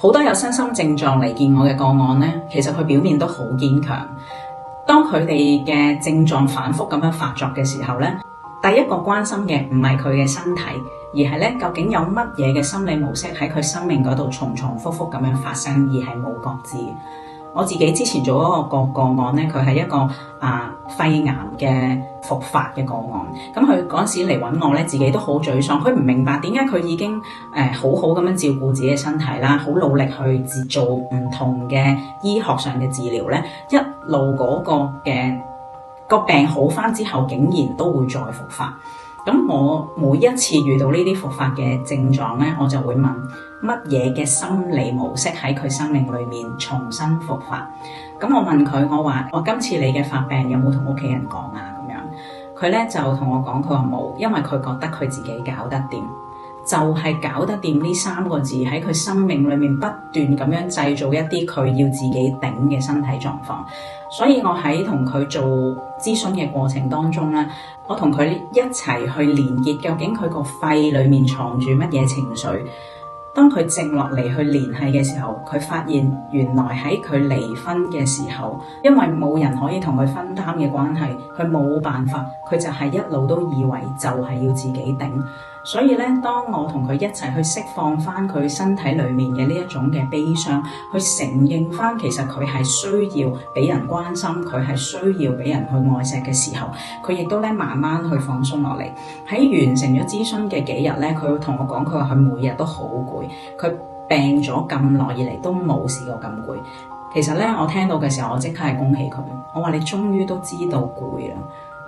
好多有身心症狀嚟見我嘅個案呢，其實佢表面都好堅強。當佢哋嘅症狀反覆咁樣發作嘅時候呢，第一個關心嘅唔係佢嘅身體，而係咧究竟有乜嘢嘅心理模式喺佢生命嗰度重重複複咁樣發生，而係冇覺知。我自己之前做嗰個個案咧，佢係一個肺癌嘅復發嘅個案。咁佢嗰陣時嚟揾我咧，自己都好沮喪。佢唔明白點解佢已經好好咁樣照顧自己嘅身體啦，好努力去做唔同嘅醫學上嘅治療咧，一路嗰個病好返之後，竟然都會再復發。咁我每一次遇到呢啲復發嘅症狀咧，我就會問乜嘢嘅心理模式喺佢生命裏面重新復發。咁我問佢，我話我今次你嘅發病有冇同屋企人講啊？咁樣佢咧就同我講，佢話冇，因為佢覺得佢自己搞得掂。就係搞得掂呢3個字喺佢生命裏面不斷咁樣製造一啲佢要自己頂嘅身體狀況。所以我喺同佢做諮詢嘅過程當中咧，我同佢一齊去連結究竟佢個肺裏面藏住乜嘢情緒。當佢靜落嚟去聯繫嘅時候，佢發現原來喺佢離婚嘅時候，因為冇人可以同佢分擔嘅關係，佢冇辦法，佢就係一路都以為就係要自己頂。所以咧，當我同佢一齊去釋放翻佢身體裏面嘅呢一種嘅悲傷，去承認翻其實佢係需要俾人關心，佢係需要俾人去愛錫嘅時候，佢亦都咧慢慢去放鬆落嚟。喺完成咗諮詢嘅幾日咧，佢會同我講，佢話佢每日都好攰，佢病咗咁耐以嚟都冇試過咁攰。其實咧，我聽到嘅時候，我即刻係恭喜佢，我話你終於都知道攰啦。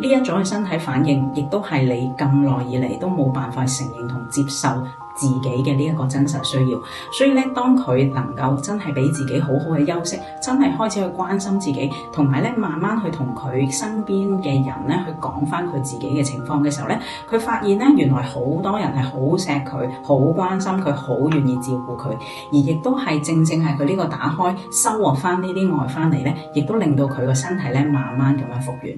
呢一種嘅身體反應，亦都係你咁耐以嚟都冇辦法承認同接受自己嘅呢一個真實需要。所以咧，當佢能夠真係俾自己好好嘅休息，真係開始去關心自己，同埋咧慢慢去同佢身邊嘅人咧去講翻佢自己嘅情況嘅時候咧，佢發現咧原來好多人係好錫佢，好關心佢，好願意照顧佢，而亦都係正正係佢呢個打開收穫翻呢啲愛翻嚟咧，亦都令到佢個身體咧慢慢咁樣復原。